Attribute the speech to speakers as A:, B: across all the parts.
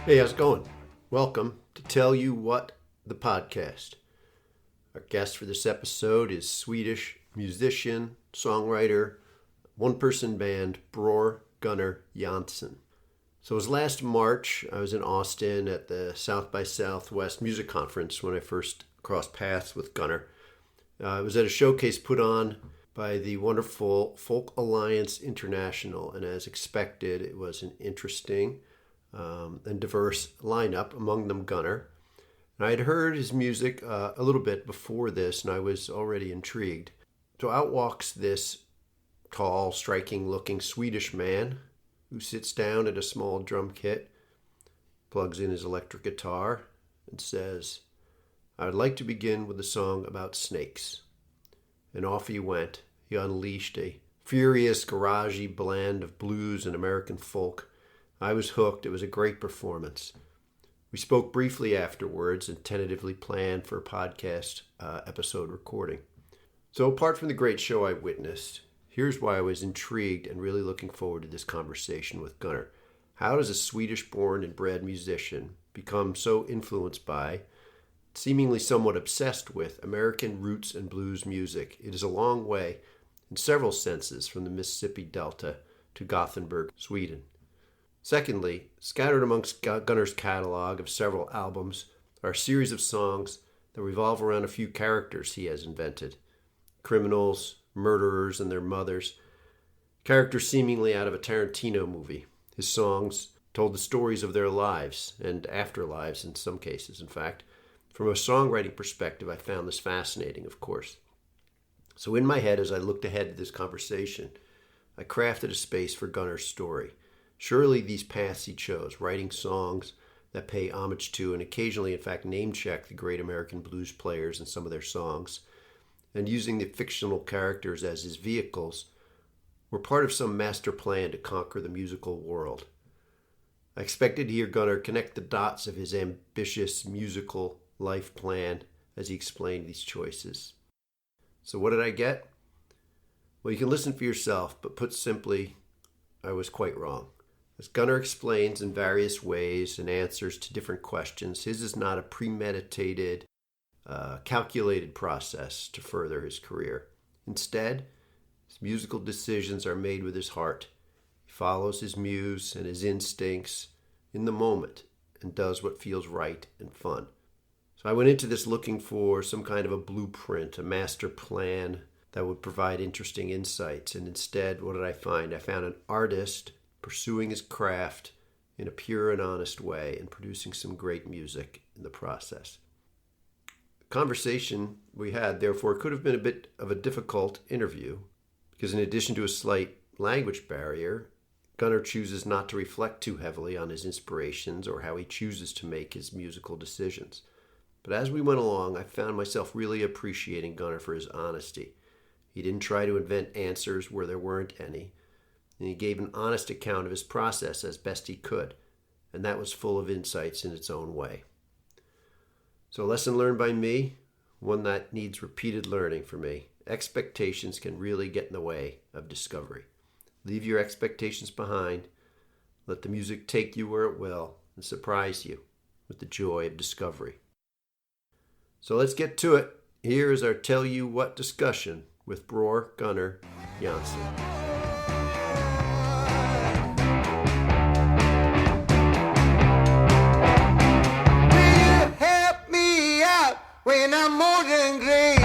A: Hey, how's it going? Welcome to Tell You What, the podcast. Our guest for this episode is Swedish musician, songwriter, one-person band Bror Gunnar Jansson. So it was last March. I was in Austin at the South by Southwest Music Conference when I first crossed paths with Gunnar. It was at a showcase put on by the wonderful Folk Alliance International, and as expected, it was an interesting and diverse lineup, among them Gunnar. And I had heard his music a little bit before this, and I was already intrigued. So out walks this tall, striking-looking Swedish man who sits down at a small drum kit, plugs in his electric guitar, and says, "I would like to begin with a song about snakes." And off he went. He unleashed a furious, garagey blend of blues and American folk. I was hooked. It was a great performance. We spoke briefly afterwards and tentatively planned for a podcast episode recording. So apart from the great show I witnessed, here's why I was intrigued and really looking forward to this conversation with Gunnar. How does a Swedish-born and bred musician become so influenced by, seemingly somewhat obsessed with, American roots and blues music? It is a long way, in several senses, from the Mississippi Delta to Gothenburg, Sweden. Secondly, scattered amongst Gunnar's catalog of several albums are a series of songs that revolve around a few characters he has invented. Criminals, murderers, and their mothers. Characters seemingly out of a Tarantino movie. His songs told the stories of their lives, and afterlives in some cases, in fact. From a songwriting perspective, I found this fascinating, of course. So in my head, as I looked ahead to this conversation, I crafted a space for Gunnar's story. Surely these paths he chose, writing songs that pay homage to and occasionally, in fact, name-check the great American blues players and some of their songs, and using the fictional characters as his vehicles, were part of some master plan to conquer the musical world. I expected to hear Gunnar connect the dots of his ambitious musical life plan as he explained these choices. So what did I get? Well, you can listen for yourself, but put simply, I was quite wrong. As Gunnar explains in various ways and answers to different questions, his is not a premeditated, calculated process to further his career. Instead, his musical decisions are made with his heart. He follows his muse and his instincts in the moment and does what feels right and fun. So I went into this looking for some kind of a blueprint, a master plan that would provide interesting insights. And instead, what did I find? I found an artist pursuing his craft in a pure and honest way and producing some great music in the process. The conversation we had, therefore, could have been a bit of a difficult interview because in addition to a slight language barrier, Gunnar chooses not to reflect too heavily on his inspirations or how he chooses to make his musical decisions. But as we went along, I found myself really appreciating Gunnar for his honesty. He didn't try to invent answers where there weren't any, and he gave an honest account of his process as best he could, and that was full of insights in its own way. So a lesson learned by me, one that needs repeated learning for me. Expectations can really get in the way of discovery. Leave your expectations behind, let the music take you where it will, and surprise you with the joy of discovery. So let's get to it. Here is our Tell You What discussion with Bror Gunnar Jansson.
B: When I'm more than great,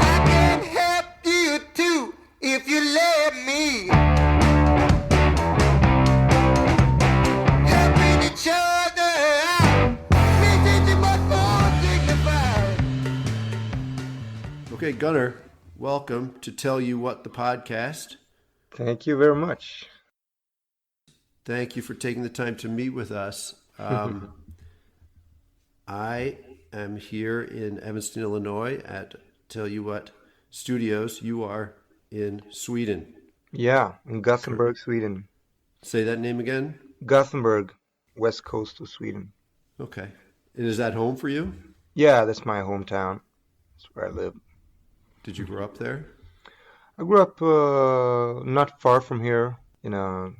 B: I can help you too if you let me. Helping each other out makes it much more dignified.
A: Okay, Gunnar, welcome to Tell You What, the podcast.
C: Thank you very much.
A: Thank you for taking the time to meet with us. I am here in Evanston, Illinois at Tell You What Studios. You are in Sweden.
C: Yeah, in Gothenburg, Sweden.
A: Say that name again?
C: Gothenburg, west coast of Sweden.
A: Okay. And is that home for you?
C: Yeah, that's my hometown. That's where I live.
A: Did you grow up there?
C: I grew up not far from here in a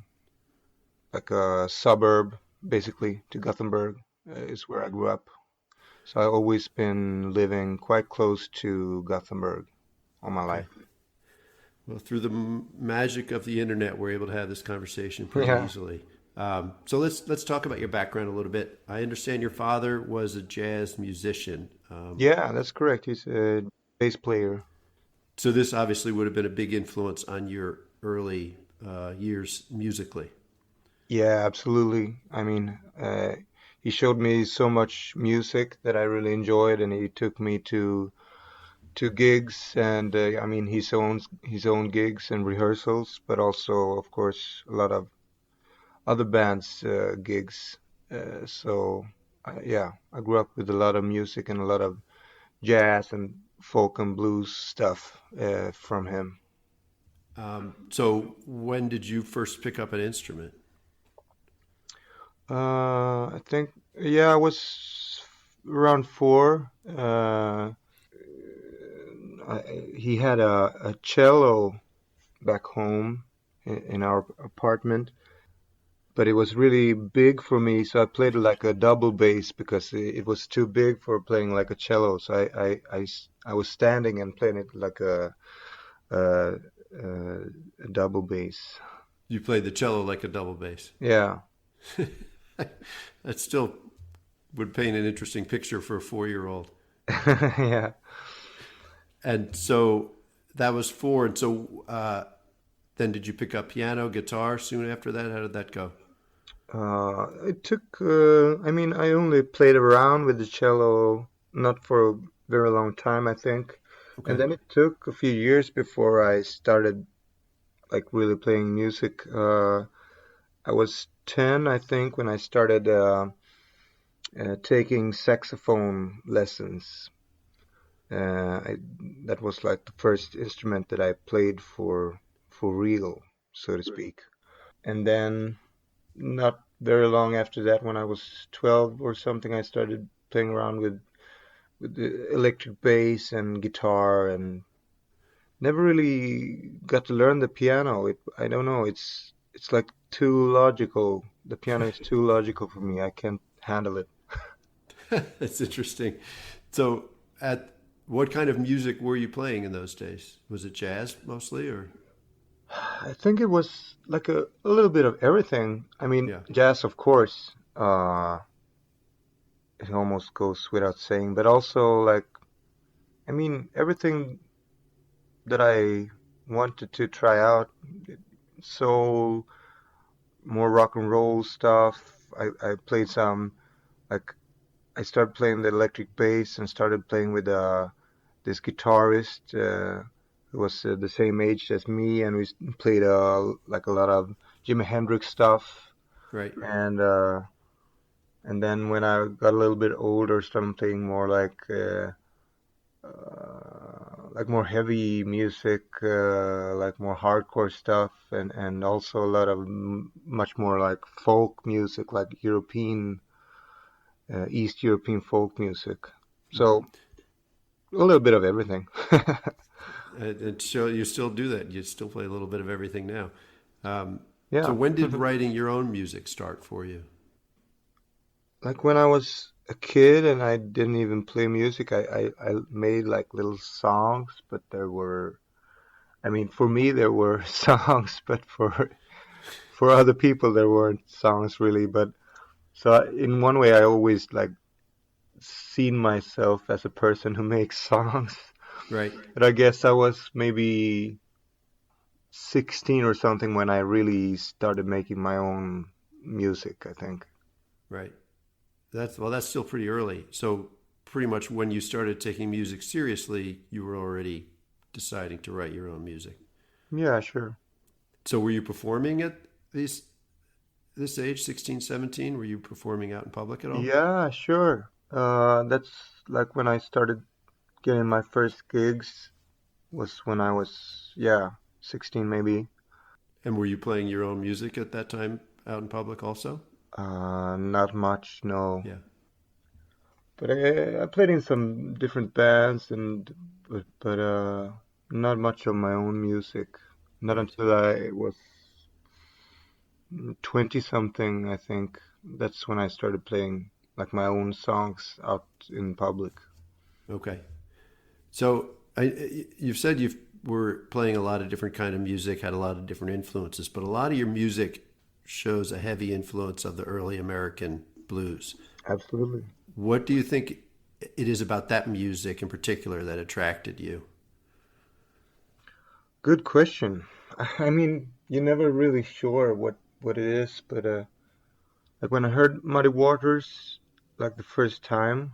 C: like a suburb, basically, to Gothenburg. Is where I grew up. So I've always been living quite close to Gothenburg all my
A: Okay.
C: life.
A: Well, through the magic of the internet, we're able to have this conversation pretty
C: Yeah.
A: easily. So let's talk about your background a little bit. I understand your father was a jazz musician.
C: Yeah, that's correct. He's a bass player.
A: So this obviously would have been a big influence on your early years musically.
C: Yeah, absolutely. I mean, he showed me so much music that I really enjoyed, and he took me to gigs, and I mean, his own gigs and rehearsals, but also, of course, a lot of other bands' gigs. Yeah, I grew up with a lot of music and a lot of jazz and folk and blues stuff from him.
A: So when did you first pick up an instrument?
C: I think, yeah, I was around 4. He had a cello back home in our apartment, but it was really big for me, so I played like a double bass because it was too big for playing like a cello. So I was standing and playing it like a, a double bass.
A: You played the cello like a double bass.
C: Yeah.
A: That still would paint an interesting picture for a 4-year-old.
C: Yeah.
A: And so that was 4. And so then did you pick up piano, guitar soon after that? How did that go?
C: It took, I mean, I only played around with the cello not for a very long time, I think. And
A: Okay.
C: then it took a few years before I started like really playing music. I was 10, I think, when I started taking saxophone lessons. I, that was like the first instrument that I played for real, so to speak. And then not very long after that, when I was 12 or something, I started playing around with the electric bass and guitar, and never really got to learn the piano. I don't know, it's like too logical. The piano is too logical for me. I can't handle it.
A: That's interesting. So at what kind of music were you playing in those days? Was it jazz mostly or
C: I think it was like a little bit of everything. I mean,
A: yeah.
C: jazz, of course, it almost goes without saying, but also like, I mean, everything that I wanted to try out, soul, more rock and roll stuff. I played some, like, I started playing the electric bass and started playing with this guitarist who was the same age as me, and we played like a lot of Jimi Hendrix stuff.
A: Right.
C: And and then when I got a little bit older, started playing more like more heavy music, like more hardcore stuff, and also a lot of much more like folk music, like European, East European folk music. So a little bit of everything.
A: And so you still do that. You still play a little bit of everything now. So
C: Yeah.
A: when did writing your own music start for you?
C: Like when I was a kid and I didn't even play music, I made like little songs, but there were, I mean, for me there were songs, but for other people there weren't songs really. But so in one way I always like seen myself as a person who makes songs.
A: Right.
C: But I guess I was maybe 16 or something when I really started making my own music, I think.
A: Right. That's still pretty early. So pretty much when you started taking music seriously, you were already deciding to write your own music.
C: Yeah, sure.
A: So were you performing at this age, 16, 17? Were you performing out in public at all?
C: Yeah, sure. That's like when I started getting my first gigs was when I was, yeah, 16 maybe.
A: And were you playing your own music at that time out in public also?
C: Not much, no.
A: Yeah.
C: But I played in some different bands and but not much of my own music. Not
A: Right.
C: until I was 20 something, I think. That's when I started playing like my own songs out in public.
A: Okay. So you've said you were playing a lot of different kind of music, had a lot of different influences, but a lot of your music shows a heavy influence of the early American blues.
C: Absolutely.
A: What do you think it is about that music in particular that attracted you?
C: Good question. I mean, you're never really sure what it is, but like when I heard Muddy Waters like the first time,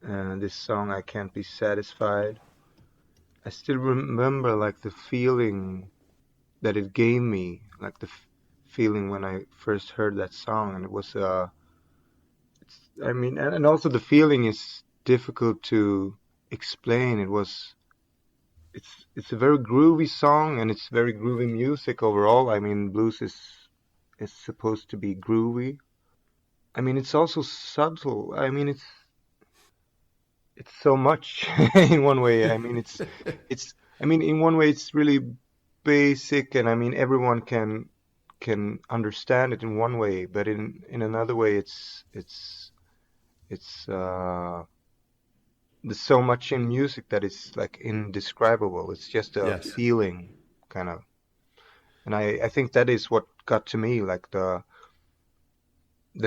C: this song I Can't Be Satisfied, I still remember like the feeling that it gave me, like the feeling when I first heard that song, and it was I mean, and also the feeling is difficult to explain. It's a very groovy song, and it's very groovy music overall. I mean, blues is supposed to be groovy. I mean, it's also subtle. I mean, it's so much in one way. I mean, it's I mean, in one way it's really basic, and I mean everyone can understand it in one way, but in another way it's there's so much in music that is like indescribable. It's just a
A: Yes.
C: feeling kind of. And I think that is what got to me, like the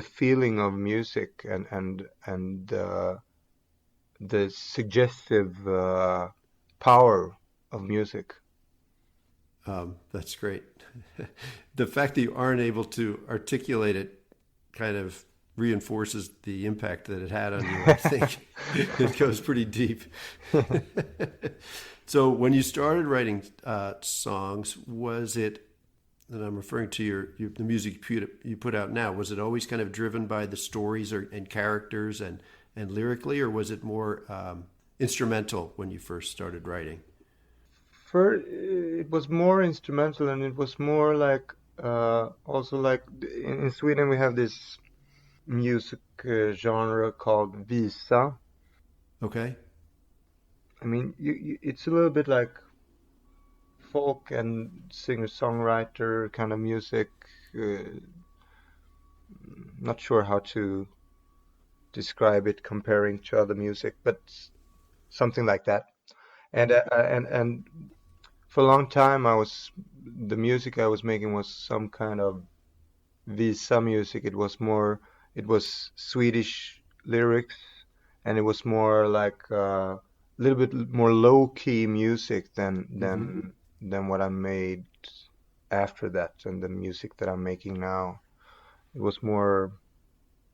C: feeling of music and the suggestive power of music.
A: That's great. The fact that you aren't able to articulate it kind of reinforces the impact that it had on you. I think it goes pretty deep. So when you started writing songs, was it, and I'm referring to the music you put out now, was it always kind of driven by the stories and characters and lyrically, or was it more instrumental when you first started writing?
C: First, it was more instrumental, and it was more like also like in Sweden we have this music genre called visa.
A: Okay.
C: I mean, it's a little bit like folk and singer-songwriter kind of music. Uh, Not sure how to describe it comparing to other music, but something like that. And for a long time, the music I was making was some kind of visa music. It was Swedish lyrics, and it was more like a little bit more low-key music
A: Mm-hmm.
C: than what I made after that, and the music that I'm making now. It was more,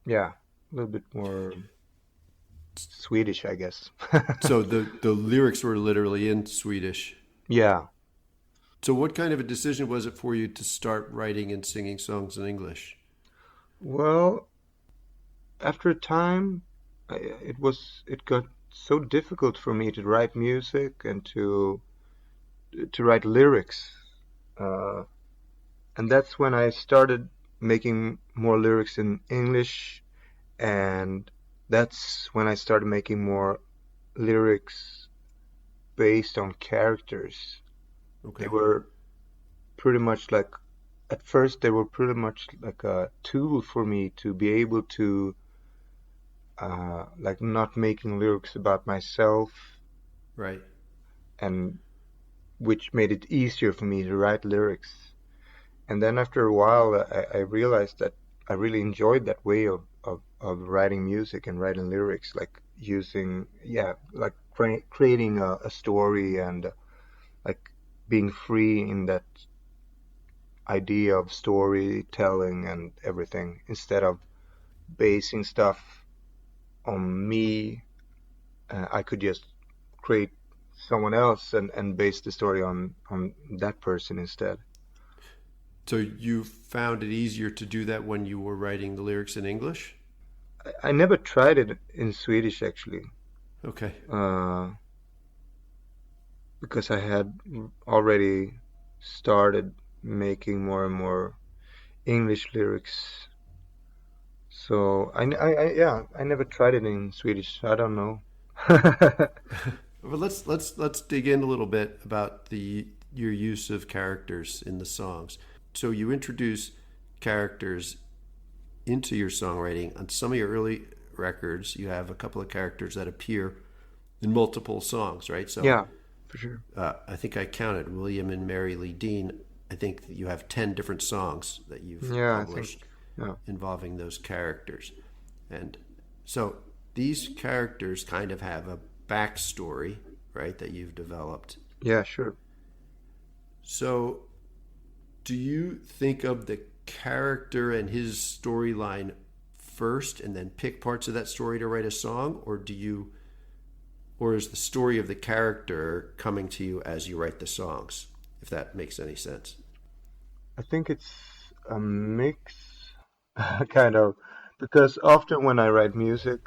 C: yeah, a little bit more Swedish, I guess.
A: So the lyrics were literally in Swedish.
C: Yeah.
A: So what kind of a decision was it for you to start writing and singing songs in English?
C: Well, after a time, it got so difficult for me to write music and to write lyrics. Uh, and that's when I started making more lyrics in English, and that's when I started making more lyrics based on characters. They
A: Okay.
C: were pretty much like, at first, they were pretty much like a tool for me to be able to, like, not making lyrics about myself,
A: Right.
C: and which made it easier for me to write lyrics. And then after a while, I realized that I really enjoyed that way of writing music and writing lyrics, like using, yeah, like creating a story and like being free in that idea of storytelling and everything instead of basing stuff on me. I could just create someone else and base the story on that person instead.
A: So you found it easier to do that when you were writing the lyrics in English?
C: I never tried it in Swedish actually,
A: Okay.
C: uh, because I had already started making more and more English lyrics. So yeah, I never tried it in Swedish. I don't know.
A: But let's dig in a little bit about the your use of characters in the songs. So you introduce characters into your songwriting. On some of your early records, you have a couple of characters that appear in multiple songs, right? So
C: Yeah, for sure.
A: I think I counted William and Mary Lee Dean. I think you have 10 different songs that you've
C: Yeah, I
A: published
C: think. Yeah.
A: involving those characters. And so these characters kind of have a backstory, right, that you've developed.
C: Yeah, sure.
A: So do you think of the character and his storyline first and then pick parts of that story to write a song, or is the story of the character coming to you as you write the songs, if that makes any sense?
C: I think it's a mix, kind of, because often when I write music,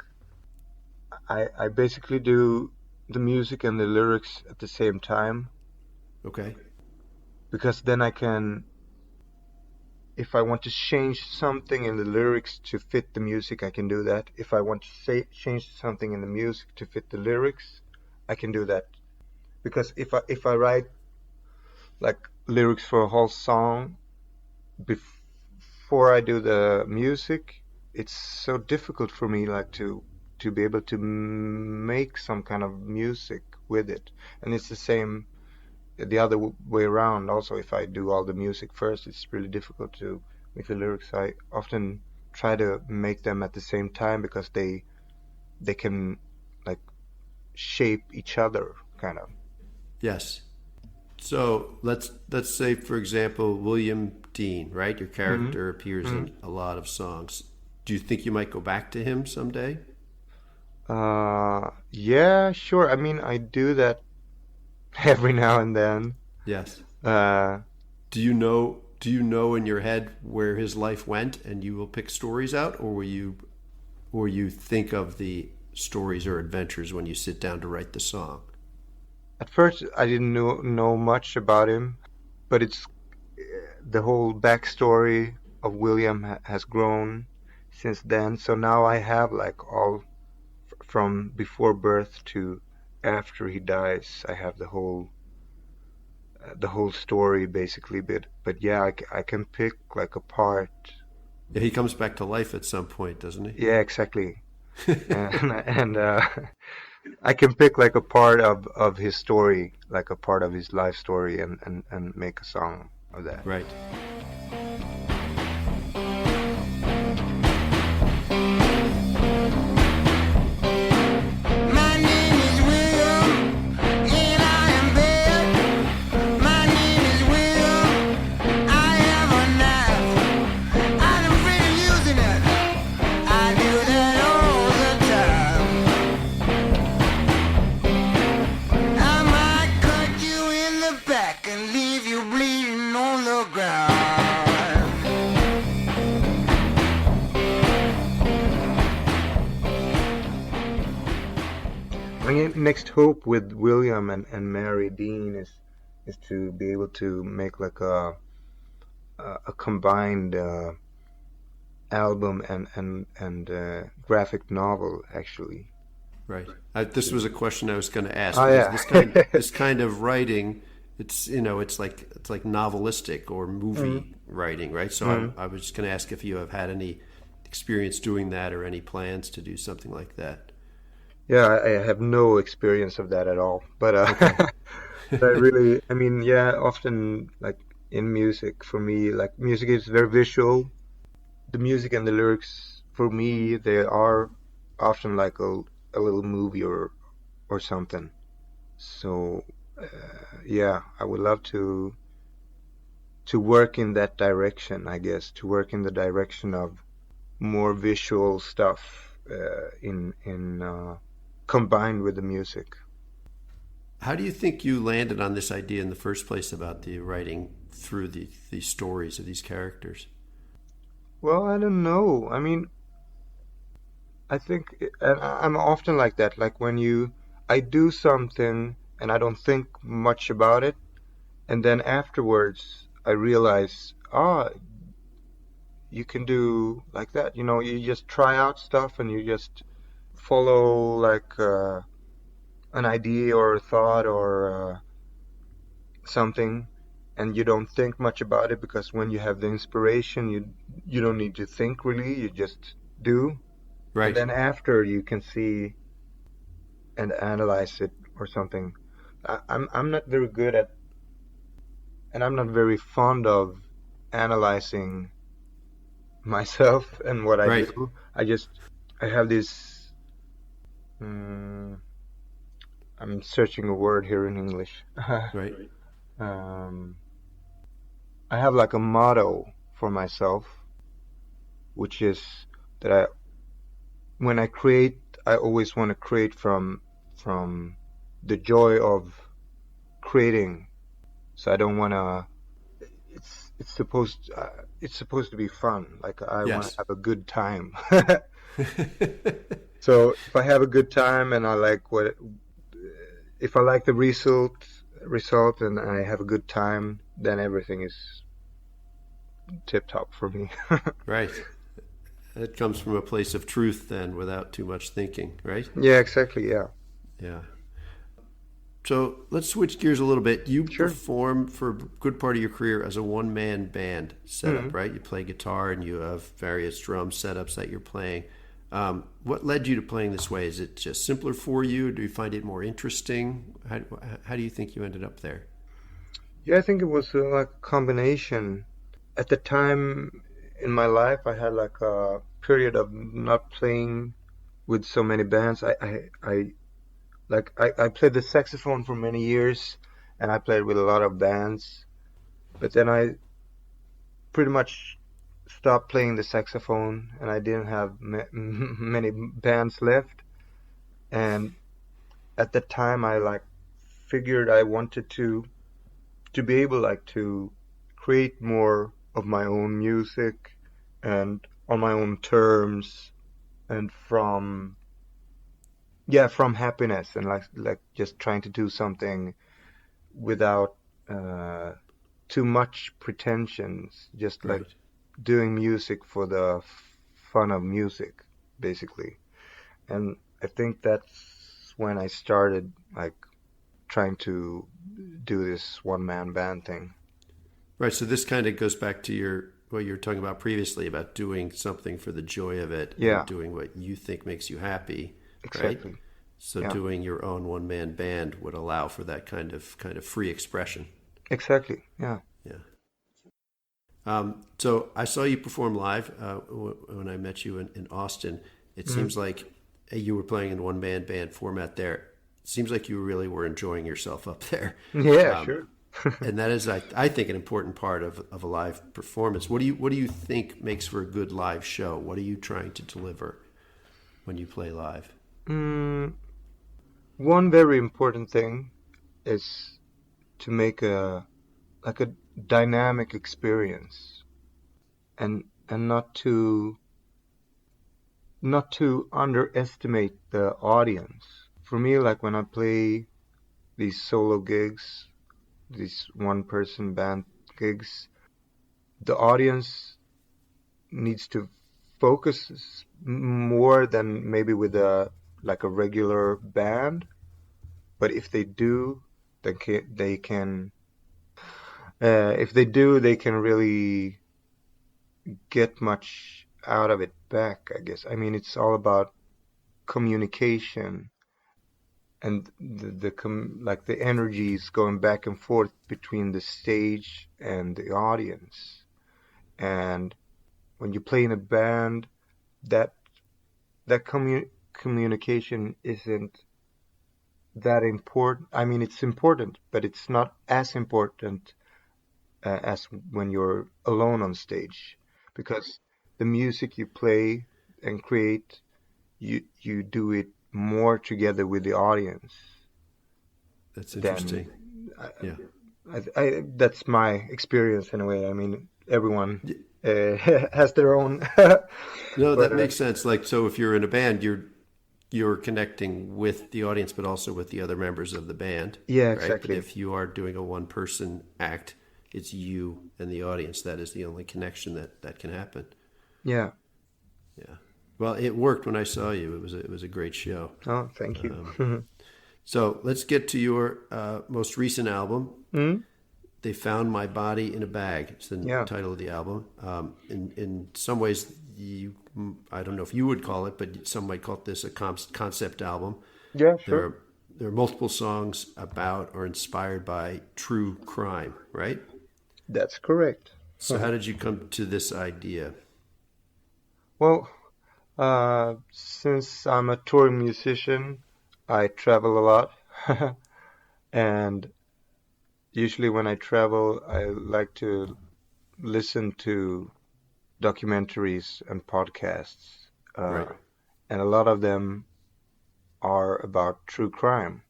C: I basically do the music and the lyrics at the same time,
A: Okay.
C: because then I can, if I want to change something in the lyrics to fit the music, I can do that. If I want to change something in the music to fit the lyrics, I can do that. Because if I write like lyrics for a whole song before I do the music, it's so difficult for me like to be able to make some kind of music with it. And it's the same the other way around also. If I do all the music first, it's really difficult to make the lyrics. I often try to make them at the same time because they can like shape each other, kind of.
A: Yes. So let's say, for example, William Dean, right? Your character appears in a lot of songs. Do you think you might go back to him someday?
C: Yeah, sure. I mean, I do that every now and then.
A: Yes.
C: Uh,
A: Do you know in your head where his life went, and you will pick stories out, or will you think of the stories or adventures when you sit down to write the song?
C: at first, I didn't know much about him, but it's the whole backstory of William has grown since then. So now I have like all from before birth to after he dies. I have the whole story basically. But yeah, I can pick like a part.
A: Yeah, he comes back to life at some point, doesn't he?
C: Yeah, exactly. And I can pick like a part of his story, like a part of his life story, and make a song of that.
A: Right.
B: My name is William, and I am bad. My name is William, I have a knife. I'm afraid of using it. I do that all the time. I might cut you in the back and leave you bleeding on the ground.
C: My next hope with William and Mary Dean is to be able to make like a combined album and graphic novel actually.
A: Right. This was a question I was going to ask.
C: Oh,
A: Because
C: yeah.
A: this kind of writing, it's like novelistic or movie writing, right? So I was just going to ask if you have had any experience doing that or any plans to do something like that.
C: Yeah, I have no experience of that at all. But but I mean, yeah, often like in music, for me, like music is very visual. The music and the lyrics, for me, they are often like a little movie or something. So yeah, I would love to work in that direction, I guess, to work in the direction of more visual stuff in combined with the music.
A: How do you think you landed on this idea in the first place about the writing through these stories of these characters?
C: Well, I don't know. I mean, I think and I'm often like that. Like when I do something and I don't think much about it, and then afterwards I realize, you can do like that. You know, you just try out stuff and you just follow like an idea or a thought or something, and you don't think much about it, because when you have the inspiration, you don't need to think really, you just do. And
A: Right.
C: then after you can see and analyze it or something. I'm not very good at, and I'm not very fond of analyzing myself and what I
A: Right.
C: do. I have this. Um, I'm searching a word here in English.
A: Right.
C: um, I have like a motto for myself, which is that when I create, I always want to create from the joy of creating. So I don't want to. It's supposed to be fun. Like I want to
A: Yes.
C: have a good time. So if I have a good time and I like what, if I like the result and I have a good time, then everything is tip top for me.
A: Right. It comes from a place of truth then, without too much thinking, right?
C: Yeah, exactly. Yeah,
A: Yeah. So let's switch gears a little bit. You
C: sure.
A: perform for a good part of your career as a one-man band setup,
C: Mhm.
A: right? You play guitar and you have various drum setups that you're playing. What led you to playing this way? Is it just simpler for you? Do you find it more interesting? How do you think you ended up there?
C: Yeah, I think it was like a combination. At the time in my life, I had like a period of not playing with so many bands. I played the saxophone for many years, and I played with a lot of bands. But then I pretty much stopped playing the saxophone, and I didn't have many bands left. And at the time, I like figured I wanted to be able like to create more of my own music and on my own terms, and from happiness, and like just trying to do something without uh, too much pretensions, just like
A: Right.
C: doing music for the fun of music, basically. And I think that's when I started like trying to do this one man band thing.
A: Right. So this kind of goes back to your what you were talking about previously about doing something for the joy of it and
C: Yeah,
A: doing what you think makes you happy, right?
C: exactly.
A: So
C: Yeah,
A: doing your own one-man band would allow for that kind of free expression.
C: exactly. Yeah.
A: Yeah. So I saw you perform live when I met you in Austin. It
C: Mhm.
A: seems like you were playing in one-man band format there. It seems like you really were enjoying yourself up there.
C: Yeah,
A: Um,
C: sure.
A: and that is, I think, an important part of a live performance. What do you think makes for a good live show? What are you trying to deliver when you play live?
C: Mm, one very important thing is to make a like a dynamic experience, and not to underestimate the audience. For me, like when I play these solo gigs, these one person band gigs, the audience needs to focus more than maybe with a like a regular band. But if they do, then they can if they do, they can really get much out of it back, I guess. I mean, it's all about communication, and like the energies going back and forth between the stage and the audience. And when you play in a band, that that communication isn't that important. I mean, it's important, but it's not as important as when you're alone on stage, because the music you play and create, you do it more together with the audience
A: That's
C: than
A: interesting. Yeah.
C: that's my experience in a way. I mean, everyone has their own,
A: No,
C: but
A: that makes sense. Like, so if you're in a band, you're connecting with the audience, but also with the other members of the band,
C: yeah,
A: right? But
C: exactly.
A: if you are doing a one-person act, it's you and the audience. That is the only connection that can happen.
C: Yeah.
A: Yeah. Well, it worked when I saw you. It was a great show.
C: Oh, thank you.
A: So let's get to your most recent album.
C: Hmm?
A: They Found My Body in a Bag. It's the
C: Yeah.
A: title of the album. In some ways, I don't know if you would call it, but some might call this a concept album.
C: Yeah,
A: There
C: sure.
A: are, there are multiple songs about or inspired by true crime, right?
C: That's correct.
A: So how did you come to this idea?
C: Well, since I'm a touring musician, I travel a lot. And usually when I travel, I like to listen to documentaries and podcasts.
A: Right.
C: And a lot of them are about true crime.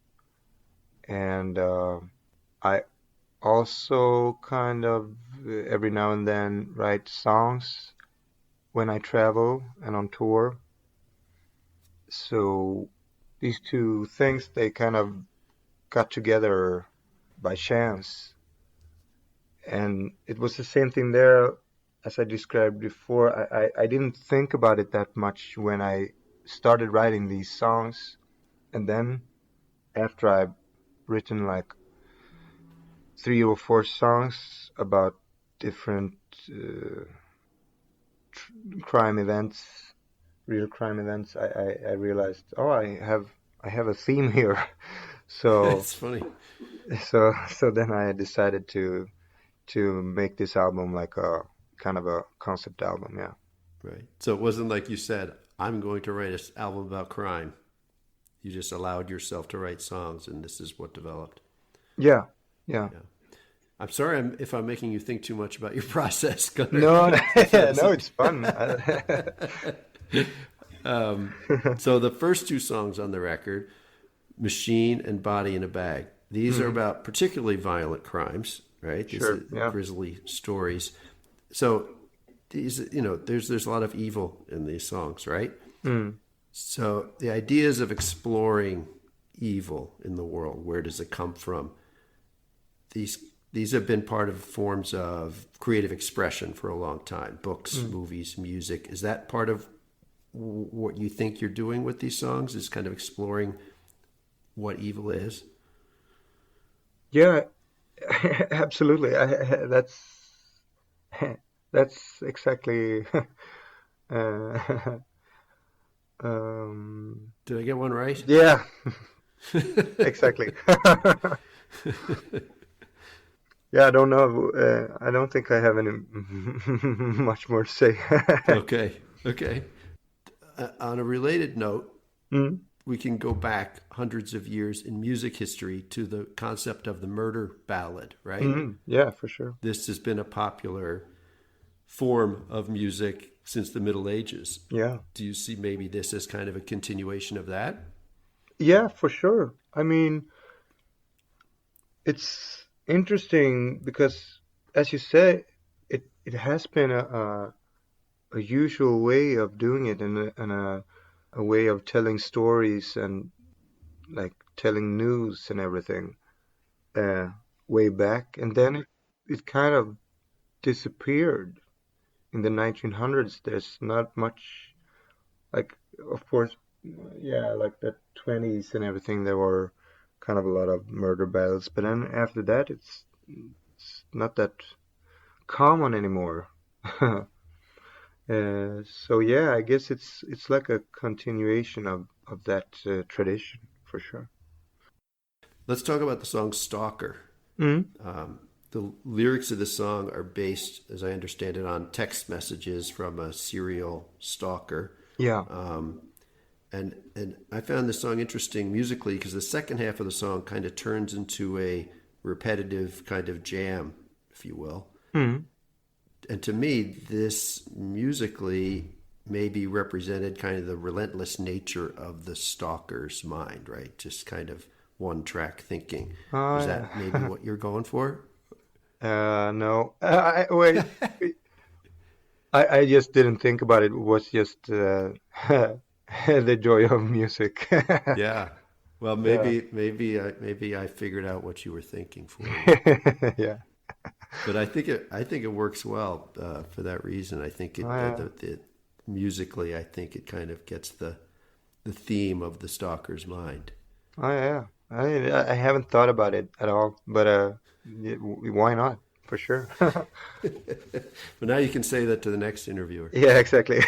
C: And I also kind of every now and then write songs when I travel and on tour. So these two things, they kind of got together by chance. And it was the same thing there as I described before. I didn't think about it that much when I started writing these songs. And then after I've written like 3 or 4 songs about different crime events, real crime events, I realized, oh, I have a theme here. So
A: It's funny.
C: so then I decided to make this album like a kind of a concept album, yeah.
A: Right. So it wasn't like you said, I'm going to write an album about crime. You just allowed yourself to write songs, and this is what developed.
C: Yeah, yeah.
A: Yeah. I'm sorry if I'm making you think too much about your process, Gunnar.
C: No, no, it's fun.
A: So the first 2 songs on the record, Machine and Body in a Bag, these are about particularly violent crimes, right? These
C: Sure,
A: are
C: yeah.
A: grisly stories. So these, there's a lot of evil in these songs, right? So the ideas of exploring evil in the world, where does it come from? These have been part of forms of creative expression for a long time. Books, movies, music. Is that part of what you think you're doing with these songs? Is kind of exploring what evil is?
C: Yeah, absolutely. That's exactly uh,
A: Did I get one right?
C: yeah, exactly. Yeah, I don't know. I don't think I have any much more to say.
A: Okay. On a related note,
C: Mm,
A: we can go back hundreds of years in music history to the concept of the murder ballad, right?
C: yeah, for sure.
A: This has been a popular form of music since the Middle Ages.
C: Yeah,
A: Do you see maybe this as kind of a continuation of that?
C: yeah, for sure. I mean, it's interesting because, as you say, it has been a usual way of doing it, and a way of telling stories and like telling news and everything uh, way back. And then it kind of disappeared in the 1900s. There's not much, like, of course, yeah, like the 20s and everything, there were kind of a lot of murder ballads. But then after that, it's not that common anymore. So yeah, I guess it's like a continuation of that tradition for sure.
A: Let's talk about the song Stalker.
C: Mm.
A: The lyrics of the song are based, as I understand it, on text messages from a serial stalker.
C: Yeah.
A: And I found this song interesting musically because the second half of the song kind of turns into a repetitive kind of jam, if you will.
C: Mm.
A: And to me, this musically maybe represented kind of the relentless nature of the stalker's mind, right? Just kind of one track thinking.
C: Oh,
A: Is
C: yeah.
A: that maybe what you're going for?
C: No. Wait. I just didn't think about it. It was just the joy of music.
A: Yeah. Well,
C: Yeah.
A: maybe I figured out what you were thinking for you.
C: Yeah.
A: But I think it works well for that reason. I think
C: Oh, yeah.
A: musically, I think it kind of gets the theme of the stalker's mind.
C: Oh, yeah. I haven't thought about it at all, but why not? For sure.
A: But now you can say that to the next interviewer.
C: Yeah, exactly.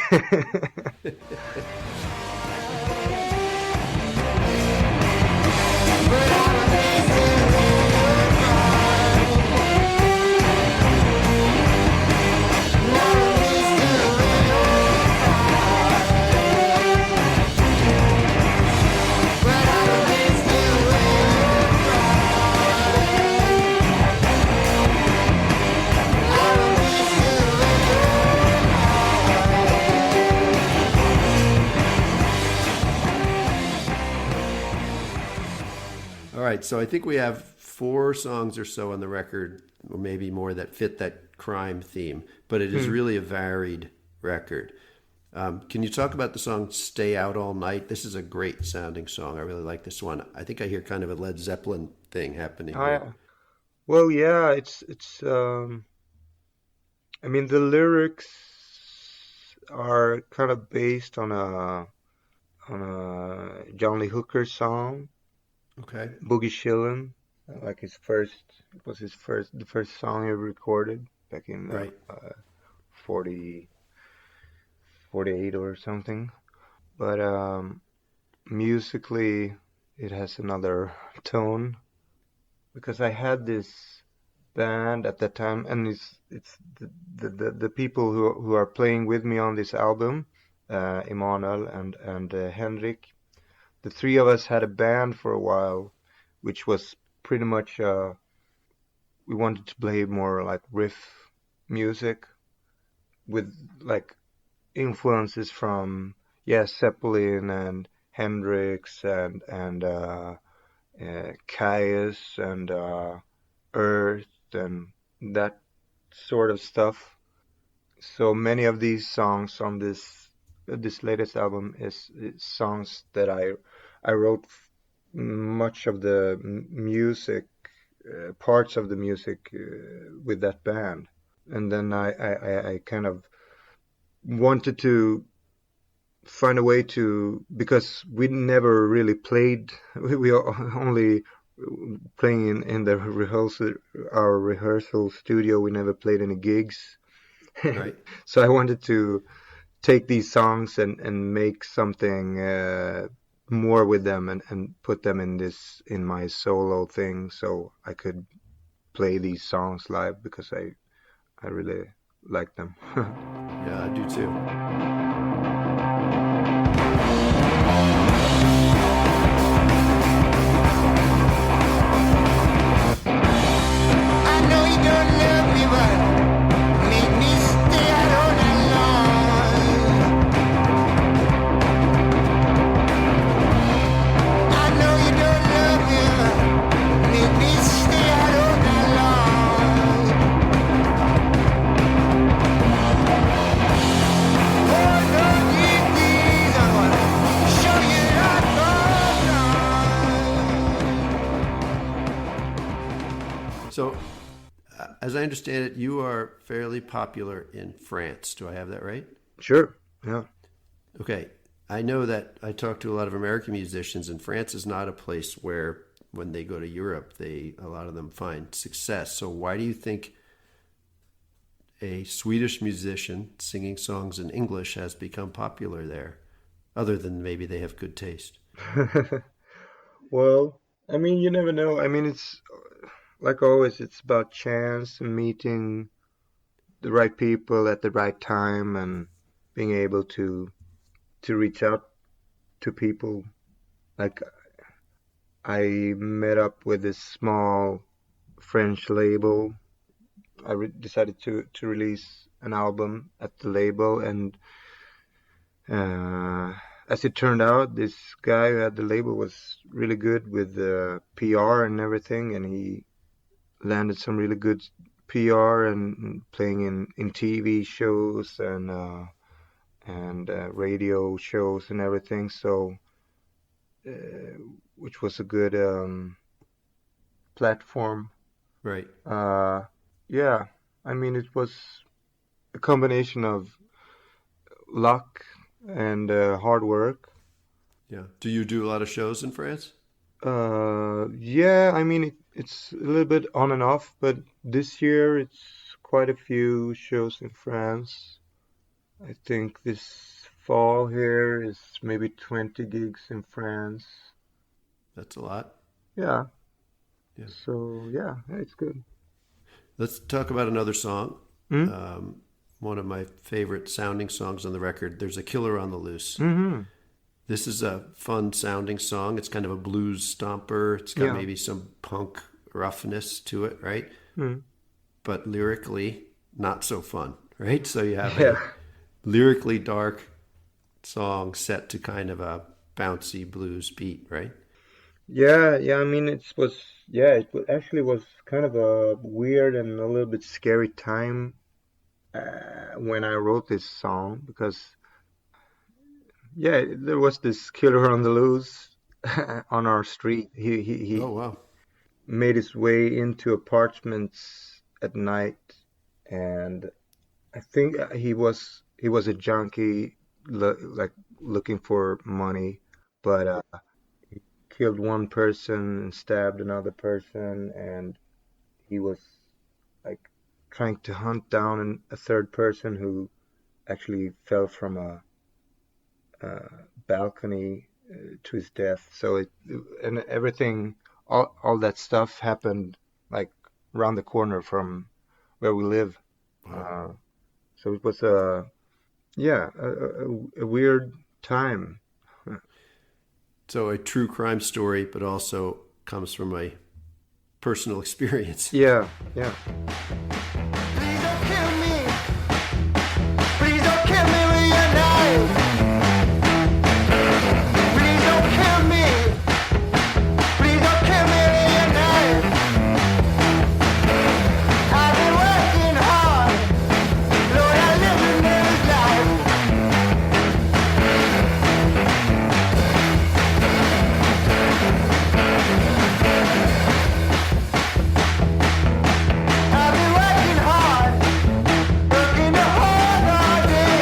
A: All right, so I think we have 4 songs or so on the record, or maybe more, that fit that crime theme, but it is really a varied record. Can you talk about the song Stay Out All Night? This is a great sounding song. I really like this one. I think I hear kind of a Led Zeppelin thing happening
C: Oh,
A: here.
C: yeah. Well, yeah, it's I mean the lyrics are kind of based on a John Lee Hooker song,
A: Okay,
C: Boogie Shillin', like his first, it was his first, the first song he ever recorded back in
A: right.
C: 40, 48 or something. But musically, it has another tone because I had this band at that time, and it's the people who are playing with me on this album, Emanuel and Henrik. The three of us had a band for a while, which was pretty much we wanted to play more like riff music with like influences from, yeah, Zeppelin and Hendrix and Caius and Earth and that sort of stuff. So many of these songs on this latest album is songs that I wrote much of the music, parts of the music with that band. And then I kind of wanted to find a way to, because we never really played, we are only playing in the rehearsal, our rehearsal studio. We never played any gigs.
A: Right.
C: So I wanted to take these songs and make something more with them and put them in my solo thing so I could play these songs live because I really like them.
A: Yeah, I do too.
B: I know you don't love me, but make me stay out all night long. I know you don't love me, but make me stay out all night long. Oh, don't you please, I wanna show you that
A: So, as I understand it, you are fairly popular in France. Do I have that right?
C: Sure. Yeah.
A: Okay. I know that I talk to a lot of American musicians, and France is not a place where, when they go to Europe, a lot of them find success. So, why do you think a Swedish musician singing songs in English has become popular there, other than maybe they have good taste?
C: Well, I mean, you never know. I mean, it's like always, it's about chance and meeting the right people at the right time and being able to reach out to people. Like I met up with this small French label. Decided to release an album at the label, and uh, as it turned out, this guy who had the label was really good with PR and everything, and he landed some really good PR and playing in TV shows and radio shows and everything. So, uh, which was a good platform.
A: Right.
C: Uh, yeah, I mean, it was a combination of luck and hard work.
A: Yeah. Do you do a lot of shows in France?
C: Yeah, I mean it's a little bit on and off, but this year it's quite a few shows in France. I think this fall here is maybe 20 gigs in France.
A: That's a lot.
C: Yeah,
A: Yeah.
C: so yeah, it's good.
A: Let's talk about another song.
C: Mm?
A: Um, One of my favorite sounding songs on the record. There's a Killer on the Loose.
C: Mm-hmm.
A: This is a fun sounding song. It's kind of a blues stomper. It's got
C: Yeah.
A: maybe some punk roughness to it, right?
C: Mm.
A: But lyrically, not so fun, right? So you have
C: Yeah.
A: a lyrically dark song set to kind of a bouncy blues beat, right?
C: Yeah, I mean actually was kind of a weird and a little bit scary time when I wrote this song because yeah, there was this killer on the loose on our street. He
A: Oh, wow.
C: made his way into apartments at night, and I think he was a junkie, like looking for money, but killed one person and stabbed another person, and he was like trying to hunt down a third person who actually fell from a balcony to his death. So it and everything, all that stuff happened like around the corner from where we live.
A: Wow.
C: So it was a weird time.
A: So a true crime story, but also comes from a personal experience.
C: Yeah, yeah.
B: Please don't kill me. Please don't kill me with your knife. Please don't kill me. Please don't kill me with your knife. I've been working hard. Lord, I live a man's life. I've been working hard. Working hard all day.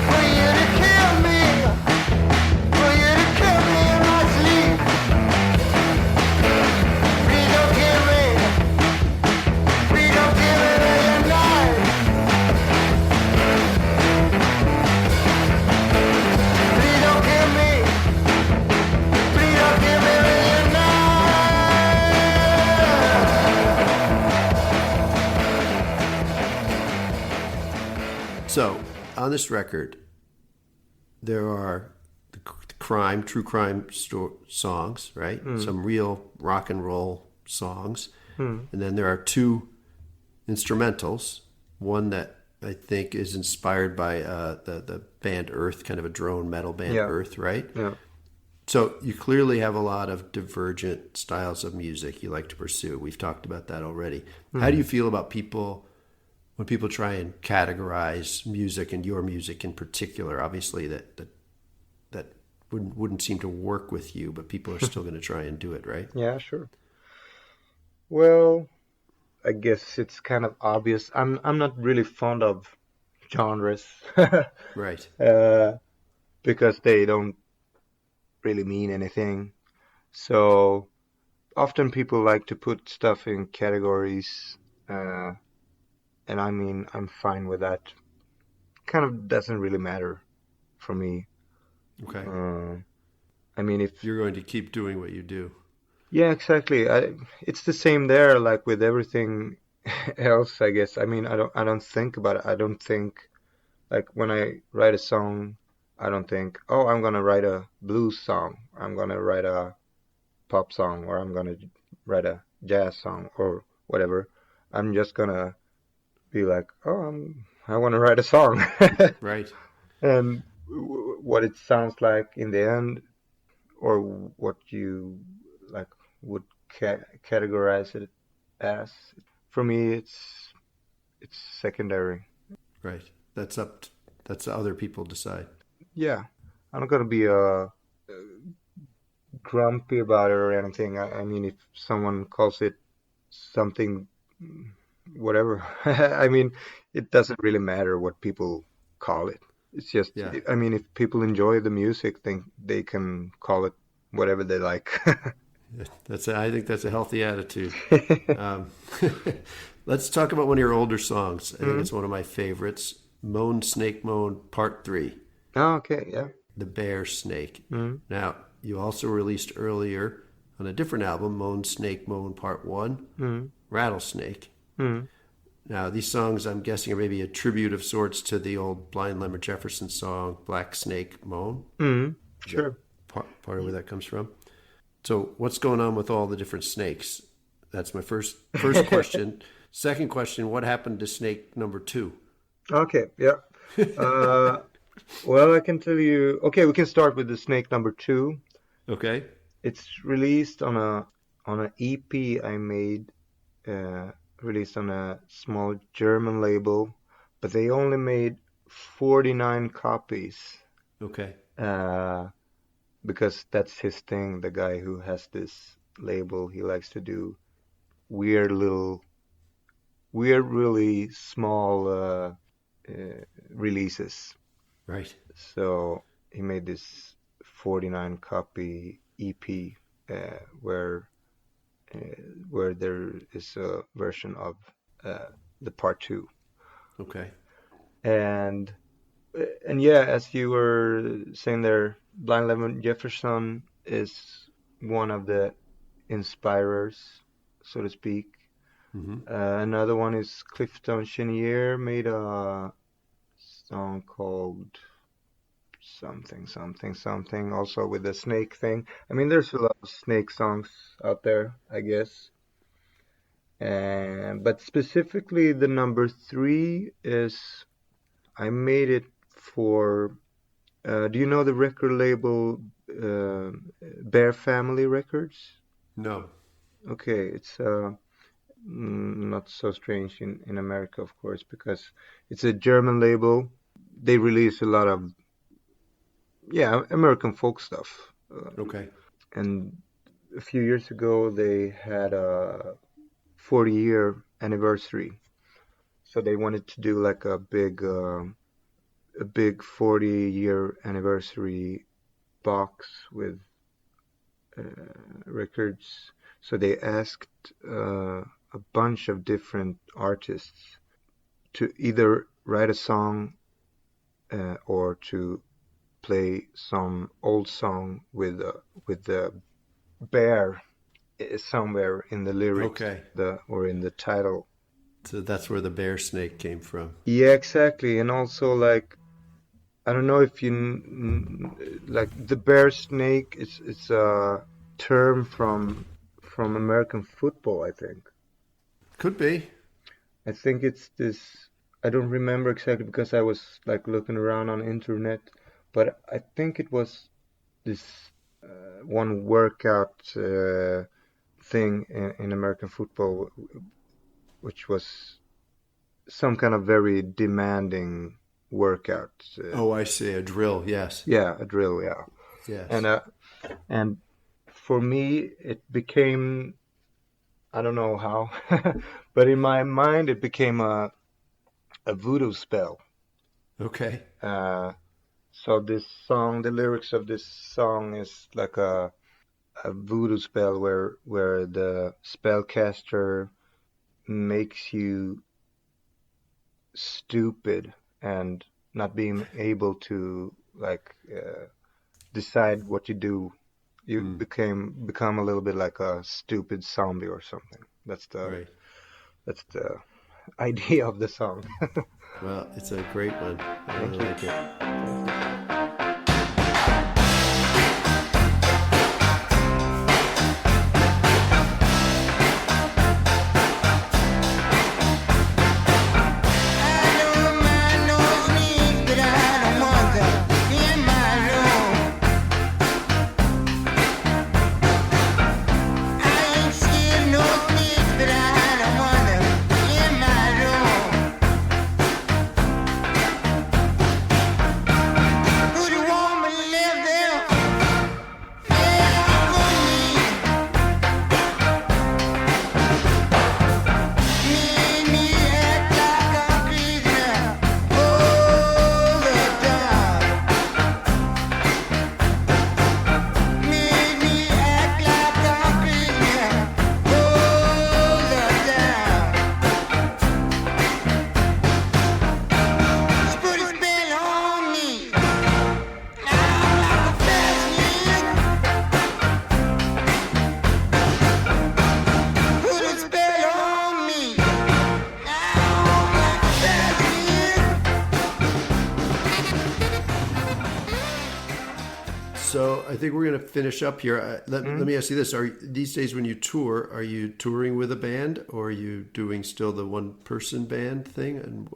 B: For you to kill me. For you to kill me in my sleep. Please don't kill me. Please don't kill me with your knife. Please don't kill me. Please don't kill me with your knife.
A: So on this record, there are the crime, true crime songs, right? Some real rock and roll songs. And then there are two instrumentals. One that I think is inspired by the band Earth, kind of a drone metal band
C: Yeah.
A: Earth, right?
C: Yeah.
A: So you clearly have a lot of divergent styles of music you like to pursue. We've talked about that already. How do you feel about people when people try and categorize music, and your music in particular? Obviously, that wouldn't seem to work with you, but people are still going to try and do it, right?
C: Yeah, sure. Well, I guess it's kind of obvious. I'm not really fond of genres
A: Right.
C: because they don't really mean anything. So often people like to put stuff in categories, and I mean I'm fine with that. Kind of doesn't really matter for me.
A: Okay.
C: I mean if
A: You're going to keep doing what you do.
C: Yeah, exactly. It's the same there, like with everything else, I guess. I mean, I don't think about it. I don't think like when I write a song, I don't think, oh, I'm gonna write a blues song, I'm gonna write a pop song, or I'm gonna write a jazz song or whatever. I'm just gonna be like, oh, I want to write a song,
A: Right.
C: and what it sounds like in the end, or what you like would categorize it as. For me, it's secondary.
A: Right. That's other people decide.
C: Yeah, I'm not gonna be grumpy about it or anything. I mean, if someone calls it something, whatever. I mean, it doesn't really matter what people call it. It's just,
A: Yeah.
C: I mean, if people enjoy the music, then they can call it whatever they like.
A: I think that's a healthy attitude. Um, let's talk about one of your older songs. I think it's one of my favorites. Moan Snake Moan Part 3.
C: Oh, okay, yeah.
A: The Bear Snake. Now, you also released earlier on a different album, Moan Snake Moan Part 1, Rattlesnake. Now, these songs, I'm guessing, are maybe a tribute of sorts to the old Blind Lemon Jefferson song, Black Snake Moan.
C: Sure.
A: Part of where that comes from. So what's going on with all the different snakes? That's my first question. Second question, what happened to snake number 2?
C: Okay, yeah. Well, I can tell you. Okay, we can start with the snake number 2.
A: Okay.
C: It's released on an EP I made, released on a small German label, but they only made 49 copies.
A: Okay.
C: Because that's his thing. The guy who has this label, he likes to do weird, really small releases.
A: Right.
C: So he made this 49 copy EP where there is a version of the part 2.
A: Okay.
C: And yeah, as you were saying there, Blind Lemon Jefferson is one of the inspirers, so to speak. Another one is Clifton Chenier made a song called something, also with the snake thing. I mean, there's a lot of snake songs out there, I guess. But specifically, the number 3 is, I made it for, do you know the record label Bear Family Records?
A: No.
C: Okay, it's not so strange in America, of course, because it's a German label. They release a lot of, American folk stuff.
A: Okay.
C: And a few years ago, they had a 40-year anniversary. So they wanted to do like a big 40-year anniversary box with records. So they asked a bunch of different artists to either write a song or to play some old song with the bear somewhere in the lyrics,
A: Okay.
C: or in the title.
A: So that's where the bear snake came from.
C: Yeah, exactly. And also, like, I don't know if you like the bear snake. It's a term from American football, I think.
A: Could be.
C: I think it's this. I don't remember exactly because I was like looking around on internet, but I think it was this one workout thing in American football, which was some kind of very demanding workout.
A: Oh, I see. A drill. Yes.
C: Yeah, a drill. Yeah.
A: Yes.
C: And for me, it became, I don't know how, but in my mind, it became a voodoo spell.
A: Okay.
C: So this song, the lyrics of this song is like a voodoo spell where the spellcaster makes you stupid and not being able to like decide what you do. You become a little bit like a stupid zombie or something. That's the idea of the song.
A: Well, it's a great one. I really like it. So I think we're going to finish up here. Let me ask you this: these days when you tour, are you touring with a band, or are you doing still the one-person band thing? And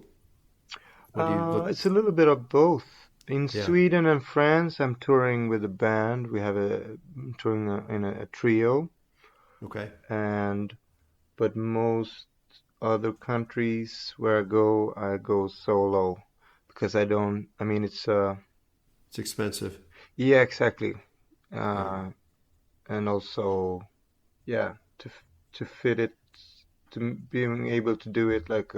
A: what do you look?
C: It's a little bit of both. In
A: Yeah.
C: Sweden and France, I'm touring with a band. We have touring in a trio,
A: Okay.
C: but most other countries where I go solo because I don't. I mean,
A: It's expensive.
C: yeah, exactly.
A: Yeah.
C: And also, yeah, to fit it, being able to do it like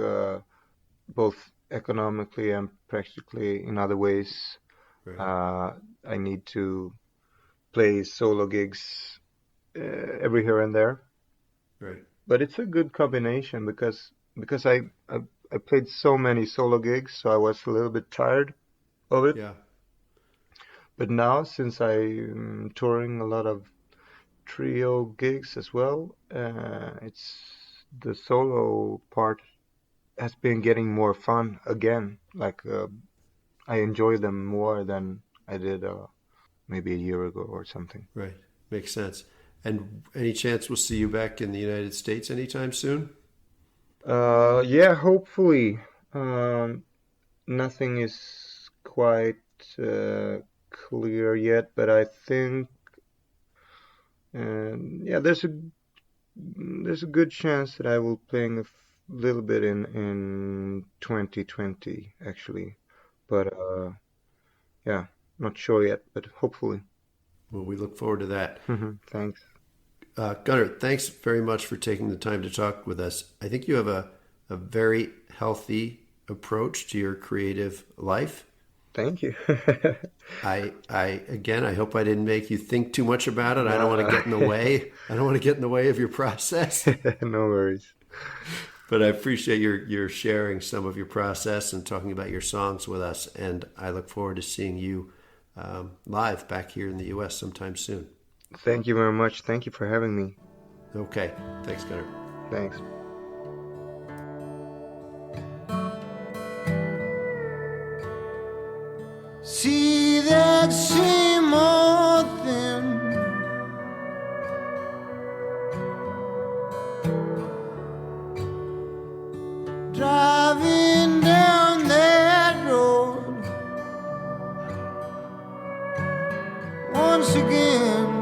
C: both economically and practically in other ways.
A: Right.
C: I need to play solo gigs every here and there,
A: Right.
C: but it's a good combination because I played so many solo gigs, so I was a little bit tired of it.
A: Yeah.
C: But now, since I'm touring a lot of trio gigs as well, it's the solo part has been getting more fun again. Like I enjoy them more than I did maybe a year ago or something.
A: Right. Makes sense. And any chance we'll see you back in the United States anytime soon?
C: Yeah, hopefully. Nothing is quite clear yet, but I think, yeah, there's a good chance that I will playing little bit in 2020 actually, but yeah, not sure yet, but hopefully.
A: Well, we look forward to that.
C: Thanks.
A: Gunnar, thanks very much for taking the time to talk with us. I think you have a very healthy approach to your creative life.
C: Thank you.
A: I hope I didn't make you think too much about it. I don't want to get in the way. I don't want to get in the way of your process.
C: No worries.
A: But I appreciate your sharing some of your process and talking about your songs with us. And I look forward to seeing you live back here in the U.S. sometime soon.
C: Thank you very much. Thank you for having me.
A: Okay. Thanks, Gunnar.
C: Thanks.
B: See that same old thing, driving down that road once again.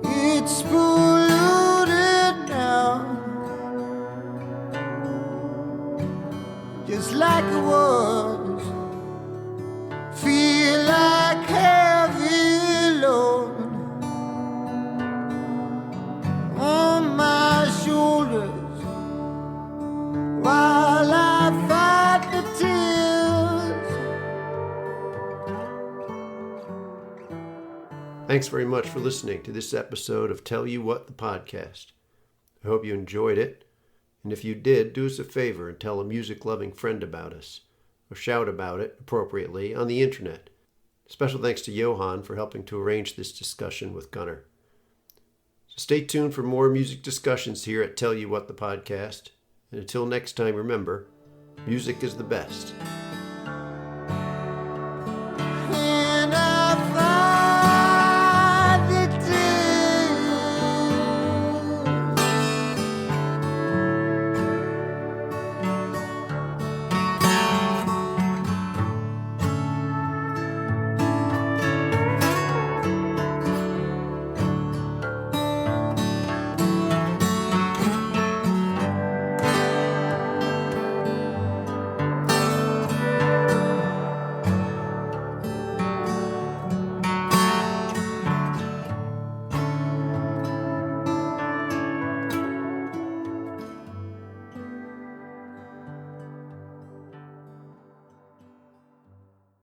B: It's polluted now, just like it was. Feel like heavy load on my shoulders while I fight the tears.
A: Thanks very much for listening to this episode of Tell You What, the podcast. I hope you enjoyed it. And if you did, do us a favor and tell a music-loving friend about us, or shout about it appropriately on the internet. Special thanks to Johan for helping to arrange this discussion with Gunnar. So stay tuned for more music discussions here at Tell You What, the podcast. And until next time, remember, music is the best.